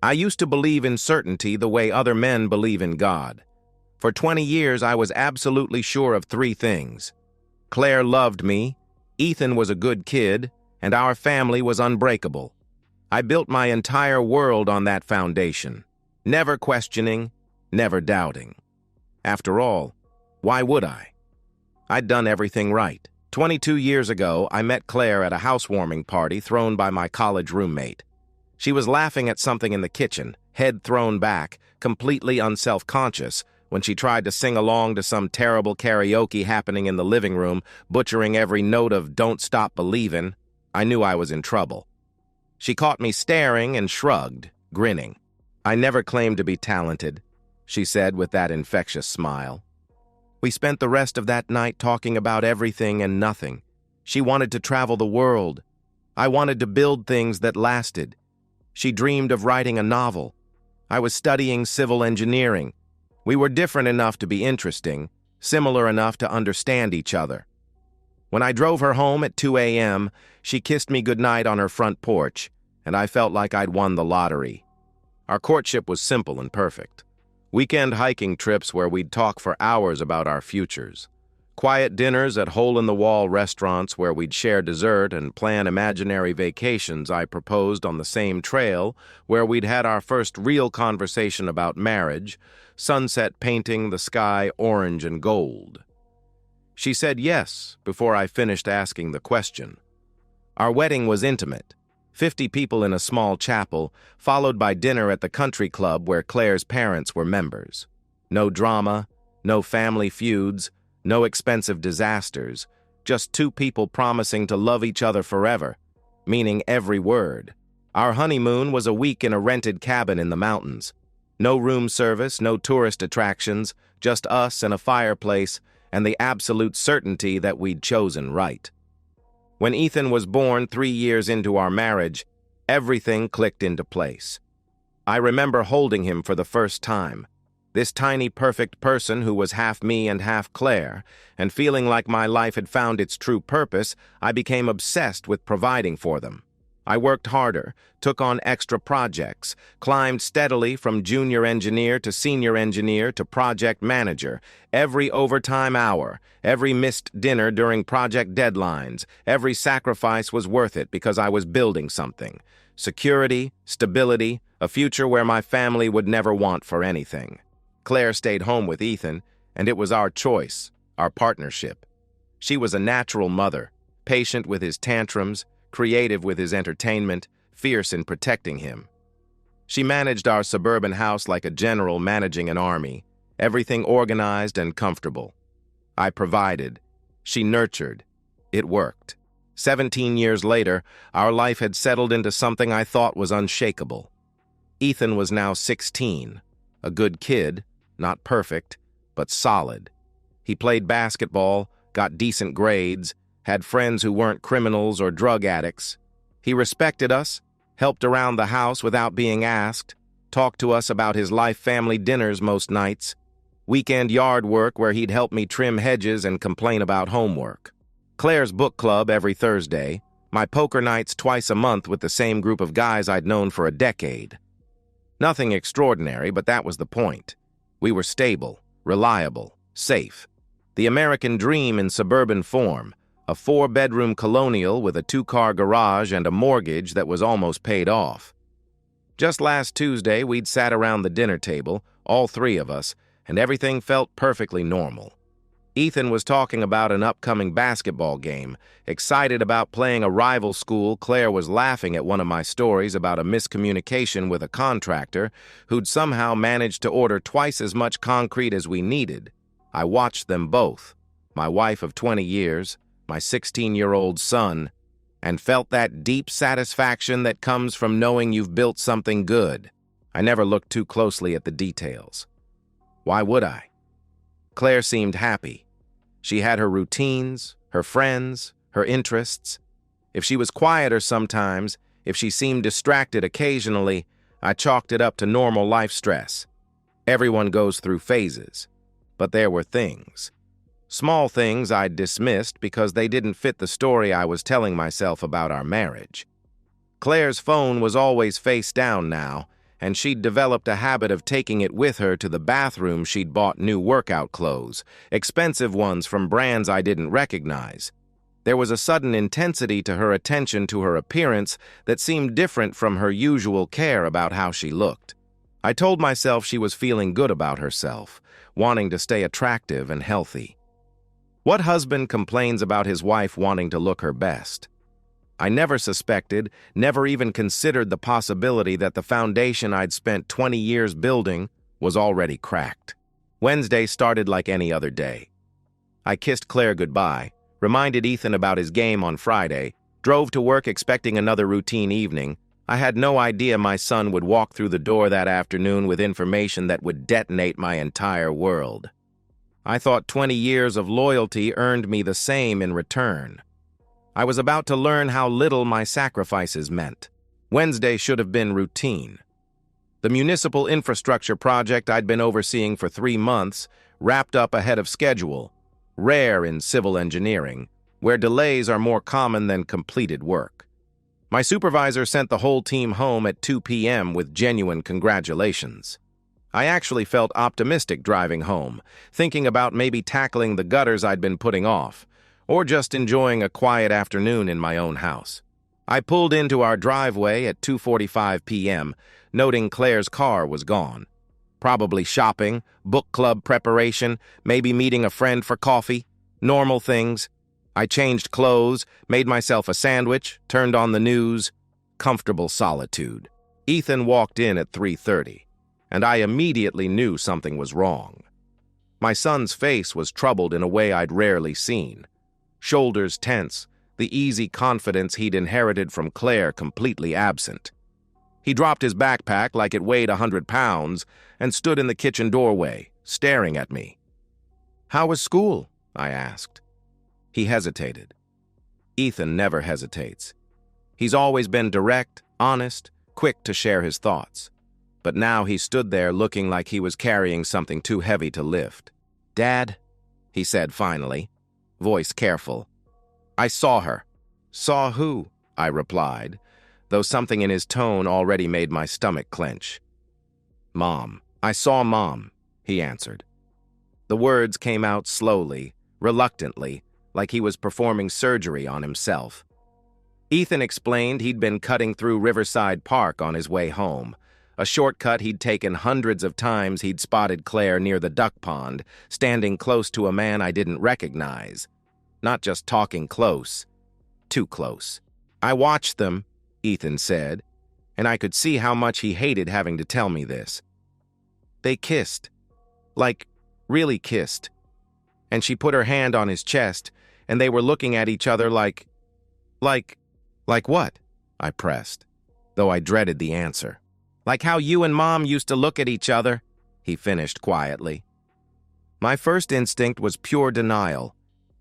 I used to believe in certainty the way other men believe in God. For 20 years, I was absolutely sure of three things. Claire loved me, Ethan was a good kid, and our family was unbreakable. I built my entire world on that foundation, never questioning, never doubting. After all, why would I? I'd done everything right. 22 years ago, I met Claire at a housewarming party thrown by my college roommate. She was laughing at something in the kitchen, head thrown back, completely unself-conscious, when she tried to sing along to some terrible karaoke happening in the living room, butchering every note of Don't Stop Believin'. I knew I was in trouble. She caught me staring and shrugged, grinning. "I never claimed to be talented," she said with that infectious smile. We spent the rest of that night talking about everything and nothing. She wanted to travel the world. I wanted to build things that lasted. She dreamed of writing a novel. I was studying civil engineering. We were different enough to be interesting, similar enough to understand each other. When I drove her home at 2 a.m., she kissed me goodnight on her front porch, and I felt like I'd won the lottery. Our courtship was simple and perfect. Weekend hiking trips where we'd talk for hours about our futures. Quiet dinners at hole-in-the-wall restaurants where we'd share dessert and plan imaginary vacations I proposed on the same trail where we'd had our first real conversation about marriage, sunset painting the sky orange and gold. She said yes before I finished asking the question. Our wedding was intimate. 50 people in a small chapel, followed by dinner at the country club where Claire's parents were members. No drama, no family feuds, no expensive disasters, just two people promising to love each other forever, meaning every word. Our honeymoon was a week in a rented cabin in the mountains. No room service, no tourist attractions, just us and a fireplace, and the absolute certainty that we'd chosen right. When Ethan was born 3 years into our marriage, everything clicked into place. I remember holding him for the first time, this tiny perfect person who was half me and half Claire, and feeling like my life had found its true purpose, I became obsessed with providing for them. I worked harder, took on extra projects, climbed steadily from junior engineer to senior engineer to project manager. Every overtime hour, every missed dinner during project deadlines, every sacrifice was worth it because I was building something. Security, stability, a future where my family would never want for anything. Claire stayed home with Ethan, and it was our choice, our partnership. She was a natural mother, patient with his tantrums, creative with his entertainment, fierce in protecting him. She managed our suburban house like a general managing an army, everything organized and comfortable. I provided. She nurtured. It worked. 17 years later, our life had settled into something I thought was unshakable. Ethan was now 16, a good kid, not perfect, but solid. He played basketball, got decent grades, had friends who weren't criminals or drug addicts. He respected us, helped around the house without being asked, talked to us about his life family dinners most nights, weekend yard work where he'd help me trim hedges and complain about homework. Claire's book club every Thursday, my poker nights twice a month with the same group of guys I'd known for a decade. Nothing extraordinary, but that was the point. We were stable, reliable, safe. The American dream in suburban form, a 4-bedroom colonial with a 2-car garage and a mortgage that was almost paid off. Just last Tuesday, we'd sat around the dinner table, all three of us, and everything felt perfectly normal. Ethan was talking about an upcoming basketball game, excited about playing a rival school. Claire was laughing at one of my stories about a miscommunication with a contractor who'd somehow managed to order twice as much concrete as we needed. I watched them both, my wife of 20 years, my 16-year-old son, and felt that deep satisfaction that comes from knowing you've built something good. I never looked too closely at the details. Why would I? Claire seemed happy. She had her routines, her friends, her interests. If she was quieter sometimes, if she seemed distracted occasionally, I chalked it up to normal life stress. Everyone goes through phases. But there were things. Small things I'd dismissed because they didn't fit the story I was telling myself about our marriage. Claire's phone was always face down now, and she'd developed a habit of taking it with her to the bathroom. She'd bought new workout clothes, expensive ones from brands I didn't recognize. There was a sudden intensity to her attention to her appearance that seemed different from her usual care about how she looked. I told myself she was feeling good about herself, wanting to stay attractive and healthy. What husband complains about his wife wanting to look her best? I never suspected, never even considered the possibility that the foundation I'd spent 20 years building was already cracked. Wednesday started like any other day. I kissed Claire goodbye, reminded Ethan about his game on Friday, drove to work expecting another routine evening. I had no idea my son would walk through the door that afternoon with information that would detonate my entire world. I thought 20 years of loyalty earned me the same in return. I was about to learn how little my sacrifices meant. Wednesday should have been routine. The municipal infrastructure project I'd been overseeing for 3 months wrapped up ahead of schedule, rare in civil engineering, where delays are more common than completed work. My supervisor sent the whole team home at 2 p.m. with genuine congratulations. I actually felt optimistic driving home, thinking about maybe tackling the gutters I'd been putting off, or just enjoying a quiet afternoon in my own house. I pulled into our driveway at 2:45 p.m., noting Claire's car was gone. Probably shopping, book club preparation, maybe meeting a friend for coffee, normal things. I changed clothes, made myself a sandwich, turned on the news. Comfortable solitude. Ethan walked in at 3:30, and I immediately knew something was wrong. My son's face was troubled in a way I'd rarely seen. Shoulders tense, the easy confidence he'd inherited from Claire completely absent. He dropped his backpack like it weighed 100 pounds and stood in the kitchen doorway, staring at me. "How was school?" I asked. He hesitated. Ethan never hesitates. He's always been direct, honest, quick to share his thoughts. But now he stood there looking like he was carrying something too heavy to lift. "Dad," he said finally, voice careful. "I saw her." "Saw who?" I replied, though something in his tone already made my stomach clench. "Mom. I saw Mom," he answered. The words came out slowly, reluctantly, like he was performing surgery on himself. Ethan explained he'd been cutting through Riverside Park on his way home, a shortcut he'd taken hundreds of times. He'd spotted Claire near the duck pond, standing close to a man I didn't recognize. Not just talking close, too close. "I watched them," Ethan said, and I could see how much he hated having to tell me this. "They kissed. Like, really kissed. And she put her hand on his chest, and they were looking at each other like what?" I pressed, though I dreaded the answer. "Like how you and Mom used to look at each other," he finished quietly. My first instinct was pure denial.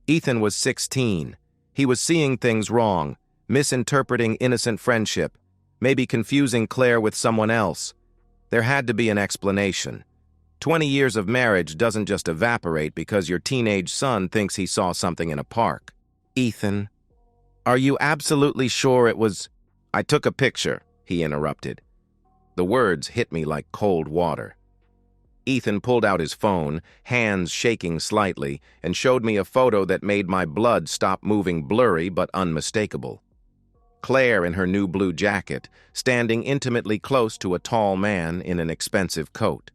Ethan was 16. He was seeing things wrong, misinterpreting innocent friendship, maybe confusing Claire with someone else. There had to be an explanation. 20 years of marriage doesn't just evaporate because your teenage son thinks he saw something in a park. "Ethan, are you absolutely sure it was—" "I took a picture," he interrupted. The words hit me like cold water. Ethan pulled out his phone, hands shaking slightly, and showed me a photo that made my blood stop moving, blurry but unmistakable. Claire in her new blue jacket, standing intimately close to a tall man in an expensive coat.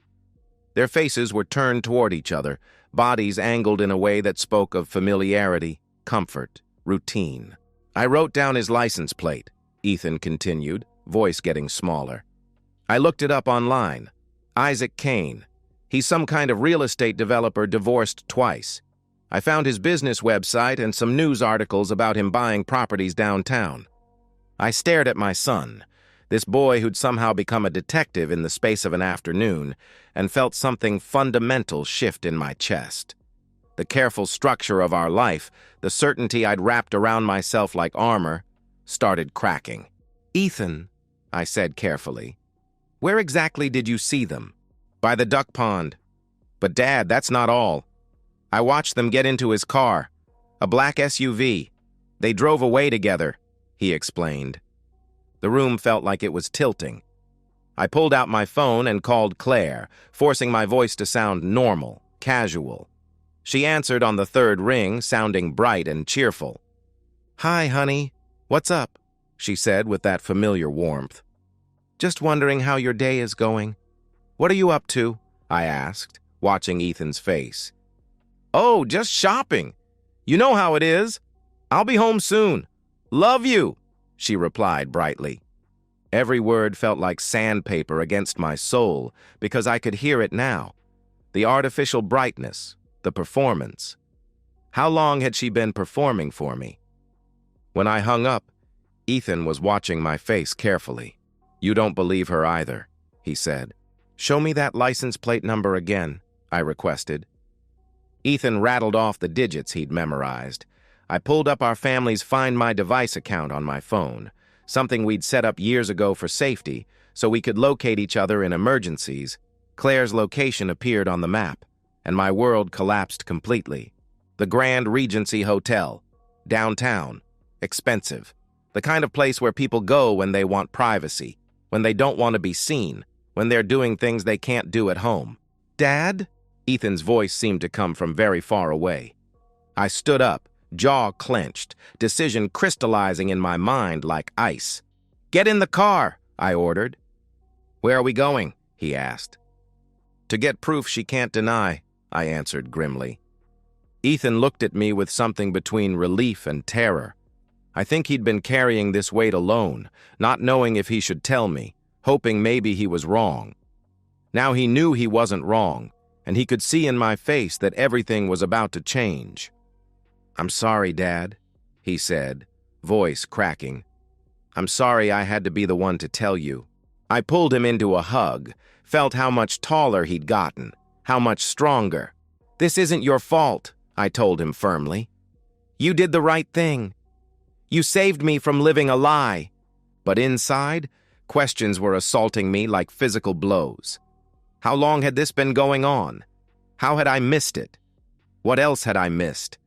Their faces were turned toward each other, bodies angled in a way that spoke of familiarity, comfort, routine. "I wrote down his license plate," Ethan continued, voice getting smaller. "I looked it up online. Isaac Kane. He's some kind of real estate developer divorced twice. I found his business website and some news articles about him buying properties downtown." I stared at my son, this boy who'd somehow become a detective in the space of an afternoon, and felt something fundamental shift in my chest. The careful structure of our life, the certainty I'd wrapped around myself like armor, started cracking. "Ethan," I said carefully, "where exactly did you see them?" "By the duck pond." "But Dad, that's not all. I watched them get into his car, a black SUV. They drove away together," he explained. The room felt like it was tilting. I pulled out my phone and called Claire, forcing my voice to sound normal, casual. She answered on the third ring, sounding bright and cheerful. "Hi, honey. What's up?" she said with that familiar warmth. "Just wondering how your day is going." "What are you up to?" I asked, watching Ethan's face. "Oh, just shopping. You know how it is. I'll be home soon. Love you," she replied brightly. Every word felt like sandpaper against my soul because I could hear it now. The artificial brightness, the performance. How long had she been performing for me? When I hung up, Ethan was watching my face carefully. "You don't believe her either," he said. "Show me that license plate number again," I requested. Ethan rattled off the digits he'd memorized. I pulled up our family's Find My Device account on my phone, something we'd set up years ago for safety, so we could locate each other in emergencies. Claire's location appeared on the map, and my world collapsed completely. The Grand Regency Hotel, downtown, expensive. The kind of place where people go when they want privacy, when they don't want to be seen, when they're doing things they can't do at home. "Dad?" Ethan's voice seemed to come from very far away. I stood up, jaw clenched, decision crystallizing in my mind like ice. "Get in the car," I ordered. "Where are we going?" he asked. "To get proof she can't deny," I answered grimly. Ethan looked at me with something between relief and terror. I think he'd been carrying this weight alone, not knowing if he should tell me, hoping maybe he was wrong. Now he knew he wasn't wrong, and he could see in my face that everything was about to change. "I'm sorry, Dad," he said, voice cracking. "I'm sorry I had to be the one to tell you." I pulled him into a hug, felt how much taller he'd gotten, how much stronger. "This isn't your fault," I told him firmly. "You did the right thing. You saved me from living a lie." But inside, questions were assaulting me like physical blows. How long had this been going on? How had I missed it? What else had I missed?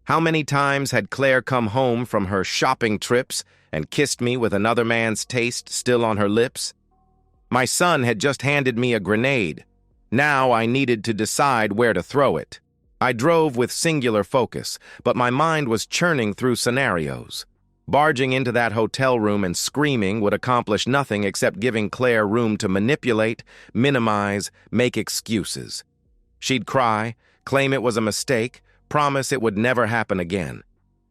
How many times had Claire come home from her shopping trips and kissed me with another man's taste still on her lips? My son had just handed me a grenade. Now I needed to decide where to throw it. I drove with singular focus, but my mind was churning through scenarios. Barging into that hotel room and screaming would accomplish nothing except giving Claire room to manipulate, minimize, make excuses. She'd cry, claim it was a mistake, promise it would never happen again.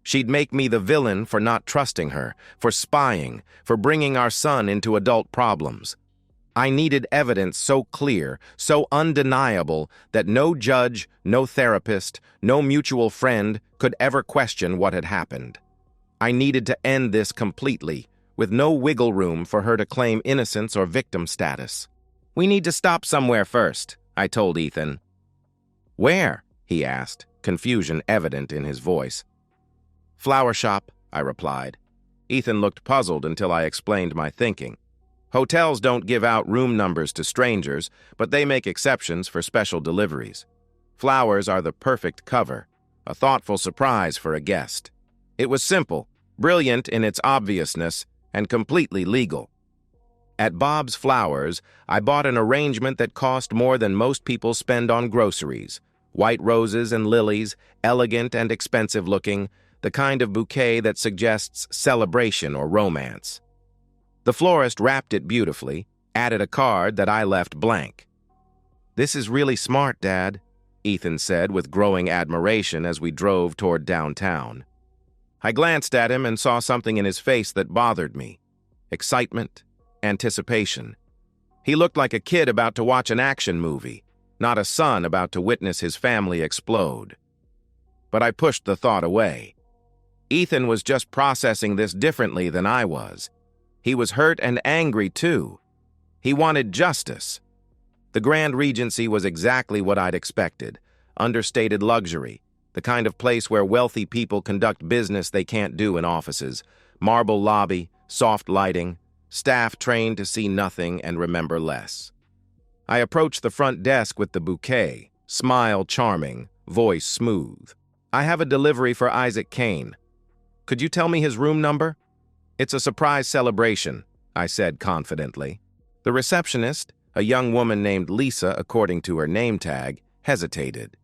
She'd make me the villain for not trusting her, for spying, for bringing our son into adult problems. I needed evidence so clear, so undeniable, that no judge, no therapist, no mutual friend could ever question what had happened. I needed to end this completely, with no wiggle room for her to claim innocence or victim status. "We need to stop somewhere first," I told Ethan. "Where?" he asked, confusion evident in his voice. "Flower shop," I replied. Ethan looked puzzled until I explained my thinking. Hotels don't give out room numbers to strangers, but they make exceptions for special deliveries. Flowers are the perfect cover, a thoughtful surprise for a guest. It was simple, brilliant in its obviousness, and completely legal. At Bob's Flowers, I bought an arrangement that cost more than most people spend on groceries. White roses and lilies, elegant and expensive looking, the kind of bouquet that suggests celebration or romance. The florist wrapped it beautifully, added a card that I left blank. "This is really smart, Dad," Ethan said with growing admiration as we drove toward downtown. I glanced at him and saw something in his face that bothered me. Excitement, anticipation. He looked like a kid about to watch an action movie, not a son about to witness his family explode. But I pushed the thought away. Ethan was just processing this differently than I was. He was hurt and angry, too. He wanted justice. The Grand Regency was exactly what I'd expected. Understated luxury, the kind of place where wealthy people conduct business they can't do in offices. Marble lobby, soft lighting, staff trained to see nothing and remember less. I approached the front desk with the bouquet, smile charming, voice smooth. "I have a delivery for Isaac Kane. Could you tell me his room number?" "It's a surprise celebration," I said confidently. The receptionist, a young woman named Lisa according to her name tag, hesitated.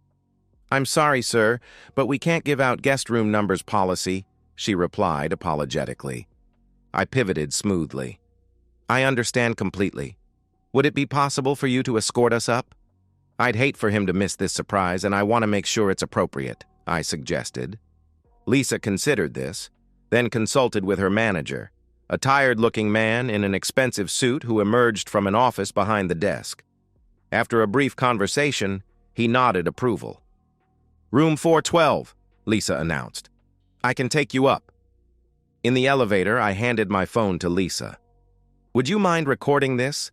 "I'm sorry, sir, but we can't give out guest room numbers policy," she replied apologetically. I pivoted smoothly. "I understand completely. Would it be possible for you to escort us up? I'd hate for him to miss this surprise, and I want to make sure it's appropriate," I suggested. Lisa considered this, then consulted with her manager, a tired-looking man in an expensive suit who emerged from an office behind the desk. After a brief conversation, he nodded approval. "Room 412, Lisa announced. "I can take you up." In the elevator, I handed my phone to Lisa. "Would you mind recording this?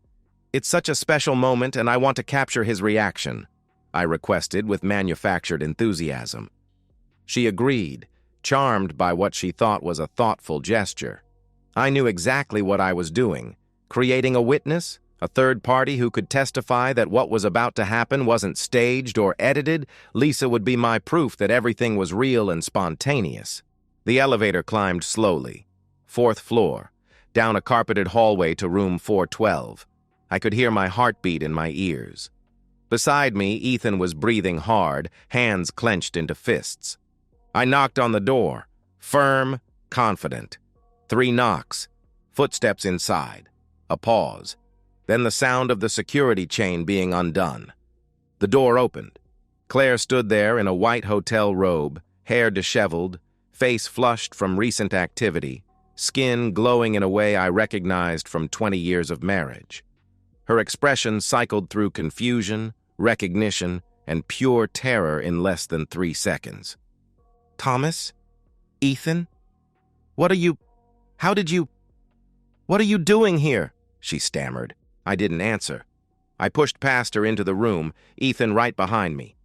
It's such a special moment, and I want to capture his reaction," I requested with manufactured enthusiasm. She agreed, charmed by what she thought was a thoughtful gesture. I knew exactly what I was doing, creating a witness, a third party who could testify that what was about to happen wasn't staged or edited. Lisa would be my proof that everything was real and spontaneous. The elevator climbed slowly. 4th floor, down a carpeted hallway to room 412. I could hear my heartbeat in my ears. Beside me, Ethan was breathing hard, hands clenched into fists. I knocked on the door, firm, confident. 3 knocks, footsteps inside, a pause, then the sound of the security chain being undone. The door opened. Claire stood there in a white hotel robe, hair disheveled, face flushed from recent activity, skin glowing in a way I recognized from 20 years of marriage. Her expression cycled through confusion, recognition, and pure terror in less than 3 seconds. "Thomas? Ethan? What are you doing here?" she stammered. I didn't answer. I pushed past her into the room, Ethan right behind me.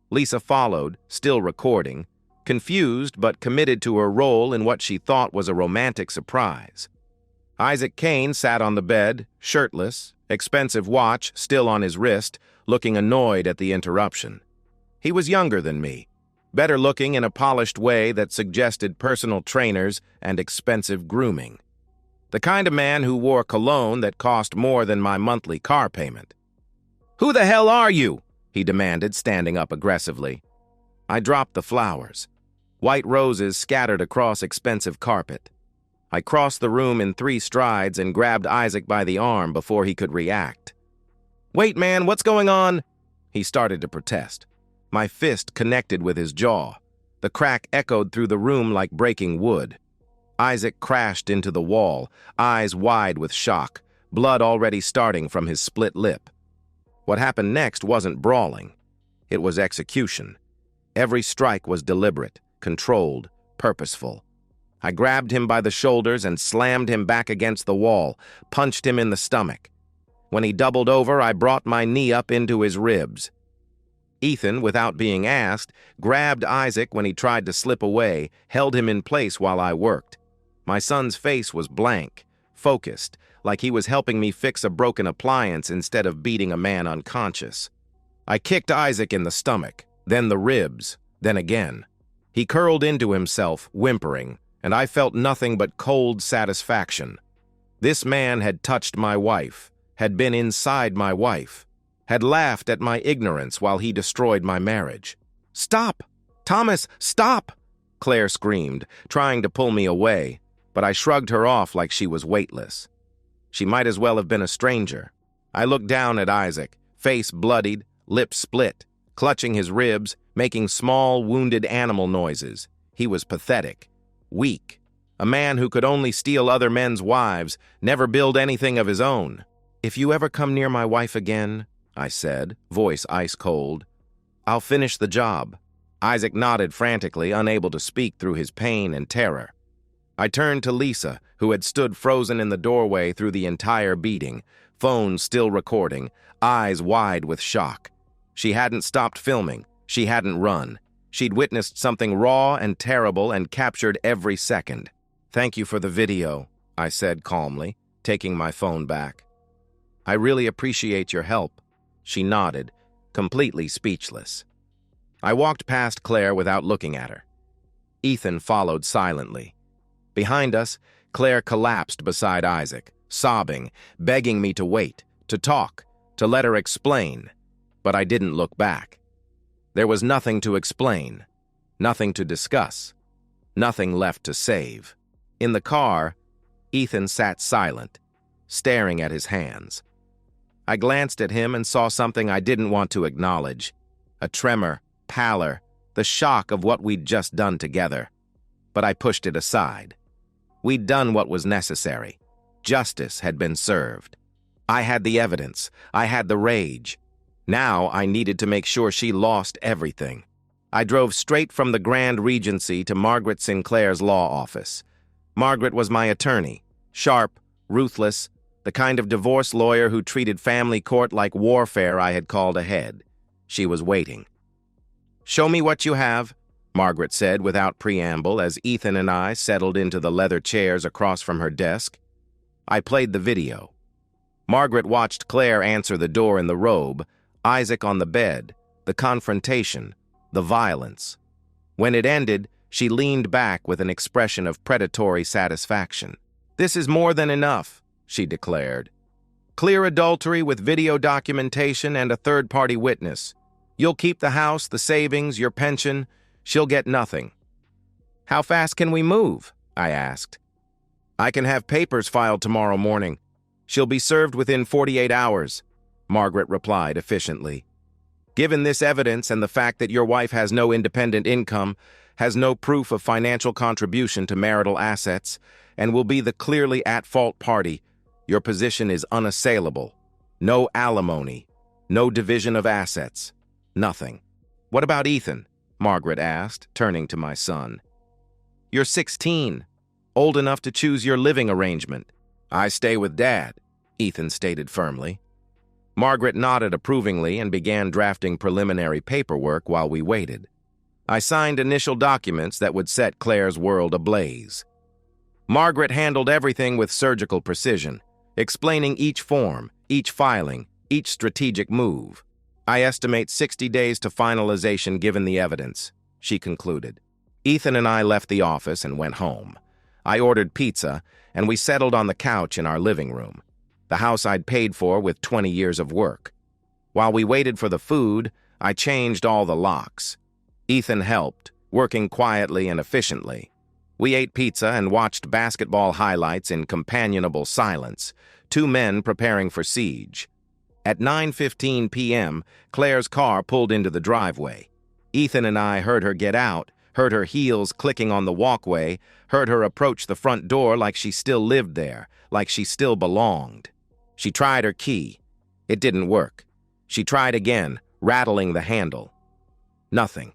Lisa followed, still recording, confused but committed to her role in what she thought was a romantic surprise. Isaac Kane sat on the bed, shirtless, expensive watch still on his wrist, looking annoyed at the interruption. He was younger than me, better looking in a polished way that suggested personal trainers and expensive grooming. The kind of man who wore cologne that cost more than my monthly car payment. "Who the hell are you?" he demanded, standing up aggressively. I dropped the flowers. White roses scattered across expensive carpet. I crossed the room in 3 strides and grabbed Isaac by the arm before he could react. "Wait, man, what's going on?" He started to protest. My fist connected with his jaw. The crack echoed through the room like breaking wood. Isaac crashed into the wall, eyes wide with shock, blood already starting from his split lip. What happened next wasn't brawling. It was execution. Every strike was deliberate, controlled, purposeful. I grabbed him by the shoulders and slammed him back against the wall, punched him in the stomach. When he doubled over, I brought my knee up into his ribs. Ethan, without being asked, grabbed Isaac when he tried to slip away, held him in place while I worked. My son's face was blank, focused, like he was helping me fix a broken appliance instead of beating a man unconscious. I kicked Isaac in the stomach, then the ribs, then again. He curled into himself, whimpering, and I felt nothing but cold satisfaction. This man had touched my wife, had been inside my wife, had laughed at my ignorance while he destroyed my marriage. "Stop! Thomas, stop!" Claire screamed, trying to pull me away, but I shrugged her off like she was weightless. She might as well have been a stranger. I looked down at Isaac, face bloodied, lips split, clutching his ribs, making small, wounded animal noises. He was pathetic, weak, a man who could only steal other men's wives, never build anything of his own. "If you ever come near my wife again," I said, voice ice cold, "I'll finish the job." Isaac nodded frantically, unable to speak through his pain and terror. I turned to Lisa, who had stood frozen in the doorway through the entire beating, phone still recording, eyes wide with shock. She hadn't stopped filming. She hadn't run. She'd witnessed something raw and terrible and captured every second. "Thank you for the video," I said calmly, taking my phone back. "I really appreciate your help." She nodded, completely speechless. I walked past Claire without looking at her. Ethan followed silently. Behind us, Claire collapsed beside Isaac, sobbing, begging me to wait, to talk, to let her explain. But I didn't look back. There was nothing to explain, nothing to discuss, nothing left to save. In the car, Ethan sat silent, staring at his hands. I glanced at him and saw something I didn't want to acknowledge. A tremor, pallor, the shock of what we'd just done together. But I pushed it aside. We'd done what was necessary. Justice had been served. I had the evidence. I had the rage. Now I needed to make sure she lost everything. I drove straight from the Grand Regency to Margaret Sinclair's law office. Margaret was my attorney, sharp, ruthless, the kind of divorce lawyer who treated family court like warfare I had called ahead. She was waiting. "Show me what you have," Margaret said without preamble as Ethan and I settled into the leather chairs across from her desk. I played the video. Margaret watched Claire answer the door in the robe, Isaac on the bed, the confrontation, the violence. When it ended, she leaned back with an expression of predatory satisfaction. "This is more than enough," she declared. "Clear adultery with video documentation and a third-party witness. You'll keep the house, the savings, your pension. She'll get nothing." "How fast can we move?" I asked. "I can have papers filed tomorrow morning. She'll be served within 48 hours, Margaret replied efficiently. "Given this evidence and the fact that your wife has no independent income, has no proof of financial contribution to marital assets, and will be the clearly at-fault party, your position is unassailable. No alimony, no division of assets, nothing." "What about Ethan?" Margaret asked, turning to my son. "You're 16, old enough to choose your living arrangement." "I stay with Dad," Ethan stated firmly. Margaret nodded approvingly and began drafting preliminary paperwork while we waited. I signed initial documents that would set Claire's world ablaze. Margaret handled everything with surgical precision, explaining each form, each filing, each strategic move. "I estimate 60 days to finalization given the evidence," she concluded. Ethan and I left the office and went home. I ordered pizza, and we settled on the couch in our living room, the house I'd paid for with 20 years of work. While we waited for the food, I changed all the locks. Ethan helped, working quietly and efficiently. We ate pizza and watched basketball highlights in companionable silence, two men preparing for siege. At 9:15 p.m., Claire's car pulled into the driveway. Ethan and I heard her get out, heard her heels clicking on the walkway, heard her approach the front door like she still lived there, like she still belonged. She tried her key. It didn't work. She tried again, rattling the handle. Nothing.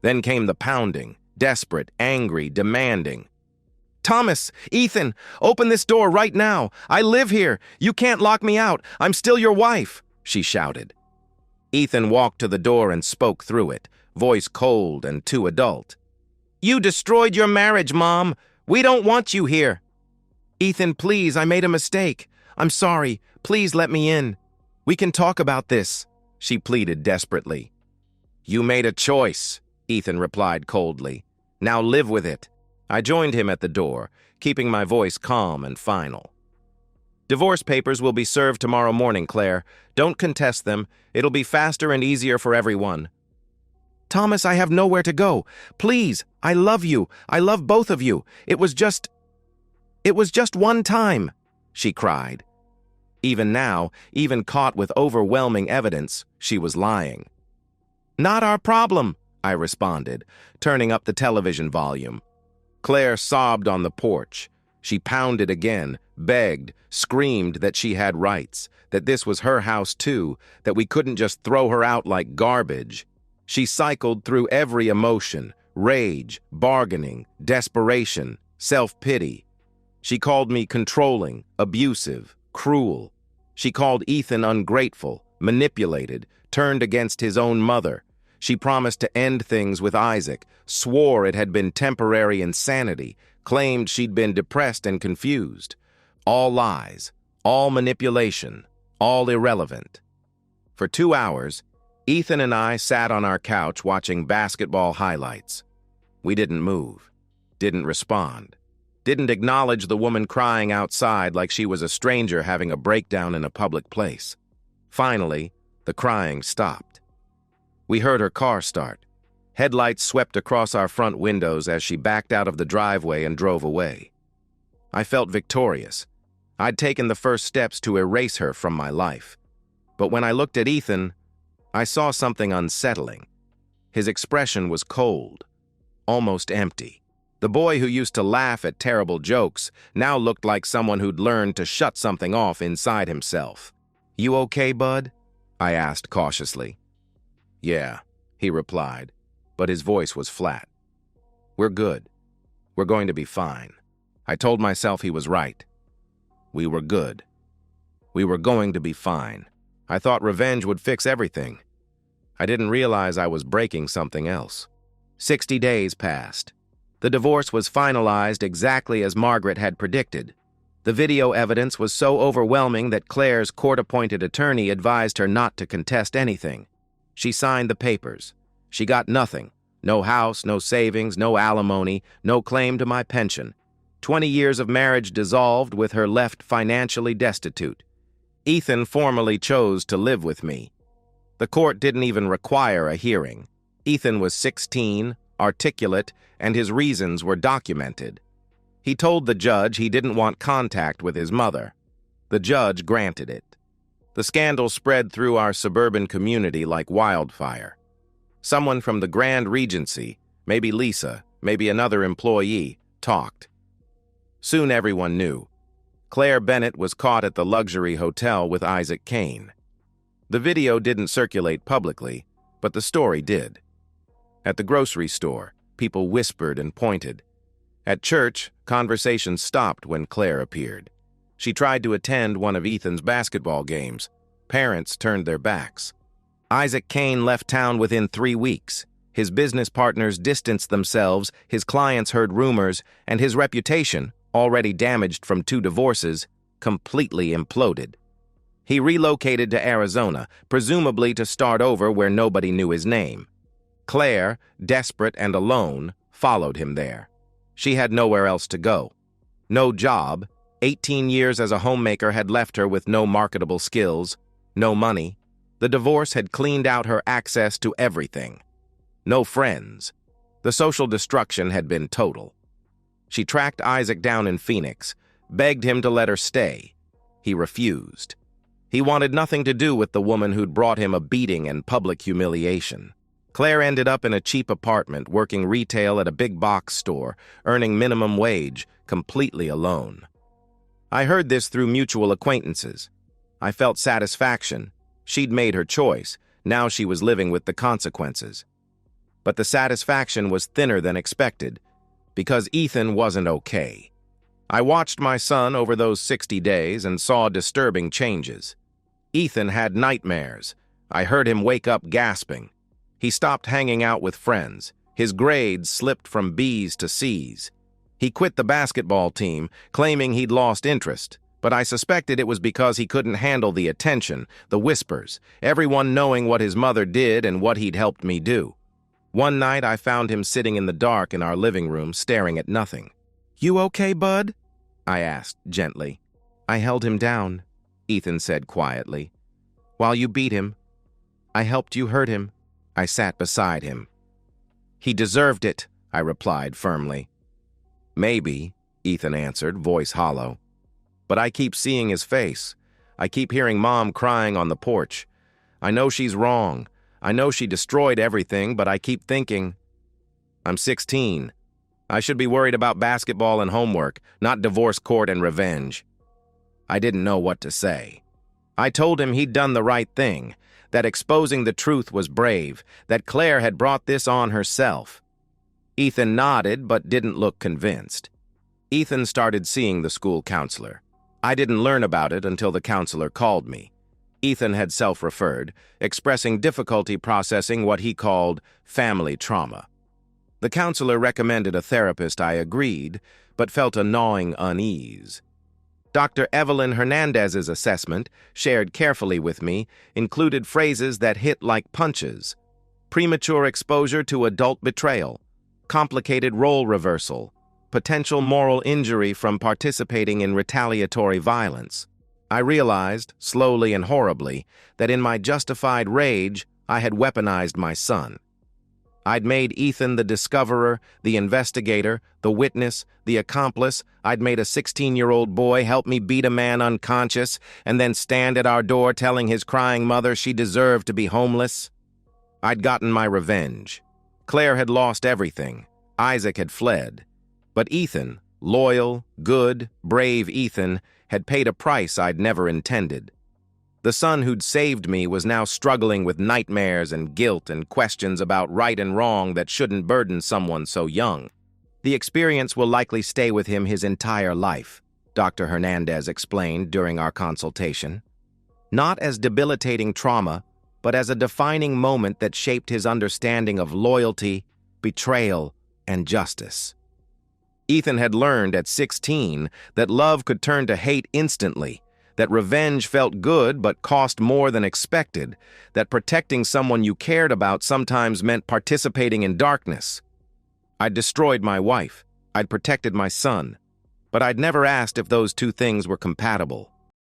Then came the pounding, desperate, angry, demanding. "Thomas! Ethan! Open this door right now! I live here! You can't lock me out! I'm still your wife!" she shouted. Ethan walked to the door and spoke through it, voice cold and too adult. "You destroyed your marriage, Mom! We don't want you here!" "Ethan, please, I made a mistake. I'm sorry. Please let me in. We can talk about this," she pleaded desperately. "You made a choice," Ethan replied coldly. "Now live with it." I joined him at the door, keeping my voice calm and final. "Divorce papers will be served tomorrow morning, Claire. Don't contest them. It'll be faster and easier for everyone." "Thomas, I have nowhere to go. Please, I love you. I love both of you. It was just one time," she cried. Even now, even caught with overwhelming evidence, she was lying. "Not our problem," I responded, turning up the television volume. Claire sobbed on the porch. She pounded again, begged, screamed that she had rights, that this was her house too, that we couldn't just throw her out like garbage. She cycled through every emotion, rage, bargaining, desperation, self-pity. She called me controlling, abusive, cruel. She called Ethan ungrateful, manipulated, turned against his own mother. She promised to end things with Isaac, swore it had been temporary insanity, claimed she'd been depressed and confused. All lies, all manipulation, all irrelevant. For 2 hours, Ethan and I sat on our couch watching basketball highlights. We didn't move, didn't respond. Didn't acknowledge the woman crying outside like she was a stranger having a breakdown in a public place. Finally, the crying stopped. We heard her car start. Headlights swept across our front windows as she backed out of the driveway and drove away. I felt victorious. I'd taken the first steps to erase her from my life. But when I looked at Ethan, I saw something unsettling. His expression was cold, almost empty. The boy who used to laugh at terrible jokes now looked like someone who'd learned to shut something off inside himself. "You okay, bud?" I asked cautiously. "Yeah," he replied, but his voice was flat. "We're good. We're going to be fine." I told myself he was right. We were good. We were going to be fine. I thought revenge would fix everything. I didn't realize I was breaking something else. 60 days passed. The divorce was finalized exactly as Margaret had predicted. The video evidence was so overwhelming that Claire's court-appointed attorney advised her not to contest anything. She signed the papers. She got nothing. No house, no savings, no alimony, no claim to my pension. 20 years of marriage dissolved with her left financially destitute. Ethan formally chose to live with me. The court didn't even require a hearing. Ethan was 16, articulate, and his reasons were documented. He told the judge he didn't want contact with his mother. The judge granted it. The scandal spread through our suburban community like wildfire. Someone from the Grand Regency, maybe Lisa, maybe another employee, talked. Soon everyone knew. Claire Bennett was caught at the luxury hotel with Isaac Kane. The video didn't circulate publicly, but the story did. At the grocery store, people whispered and pointed. At church, conversation stopped when Claire appeared. She tried to attend one of Ethan's basketball games. Parents turned their backs. Isaac Kane left town within 3 weeks. His business partners distanced themselves, his clients heard rumors, and his reputation, already damaged from 2 divorces, completely imploded. He relocated to Arizona, presumably to start over where nobody knew his name. Claire, desperate and alone, followed him there. She had nowhere else to go. No job. 18 years as a homemaker had left her with no marketable skills, no money. The divorce had cleaned out her access to everything. No friends. The social destruction had been total. She tracked Isaac down in Phoenix, begged him to let her stay. He refused. He wanted nothing to do with the woman who'd brought him a beating and public humiliation. Claire ended up in a cheap apartment, working retail at a big box store, earning minimum wage, completely alone. I heard this through mutual acquaintances. I felt satisfaction. She'd made her choice. Now she was living with the consequences. But the satisfaction was thinner than expected, because Ethan wasn't okay. I watched my son over those 60 days and saw disturbing changes. Ethan had nightmares. I heard him wake up gasping. He stopped hanging out with friends. His grades slipped from B's to C's. He quit the basketball team, claiming he'd lost interest, but I suspected it was because he couldn't handle the attention, the whispers, everyone knowing what his mother did and what he'd helped me do. One night I found him sitting in the dark in our living room, staring at nothing. "You okay, bud?" I asked gently. "I held him down," Ethan said quietly. "While you beat him, I helped you hurt him." I sat beside him. "He deserved it," I replied firmly. "Maybe," Ethan answered, voice hollow. "But I keep seeing his face. I keep hearing Mom crying on the porch. I know she's wrong. I know she destroyed everything, but I keep thinking, I'm 16. I should be worried about basketball and homework, not divorce court and revenge." I didn't know what to say. I told him he'd done the right thing, that exposing the truth was brave, that Claire had brought this on herself. Ethan nodded but didn't look convinced. Ethan started seeing the school counselor. I didn't learn about it until the counselor called me. Ethan had self-referred, expressing difficulty processing what he called family trauma. The counselor recommended a therapist. I agreed, but felt a gnawing unease. Dr. Evelyn Hernandez's assessment, shared carefully with me, included phrases that hit like punches: premature exposure to adult betrayal, complicated role reversal, potential moral injury from participating in retaliatory violence. I realized, slowly and horribly, that in my justified rage, I had weaponized my son. I'd made Ethan the discoverer, the investigator, the witness, the accomplice. I'd made a 16-year-old boy help me beat a man unconscious and then stand at our door telling his crying mother she deserved to be homeless. I'd gotten my revenge. Claire had lost everything. Isaac had fled. But Ethan, loyal, good, brave Ethan, had paid a price I'd never intended. The son who'd saved me was now struggling with nightmares and guilt and questions about right and wrong that shouldn't burden someone so young. The experience will likely stay with him his entire life, Dr. Hernandez explained during our consultation. Not as debilitating trauma, but as a defining moment that shaped his understanding of loyalty, betrayal, and justice. Ethan had learned at 16 that love could turn to hate instantly, that revenge felt good but cost more than expected, that protecting someone you cared about sometimes meant participating in darkness. I'd destroyed my wife, I'd protected my son, but I'd never asked if those two things were compatible.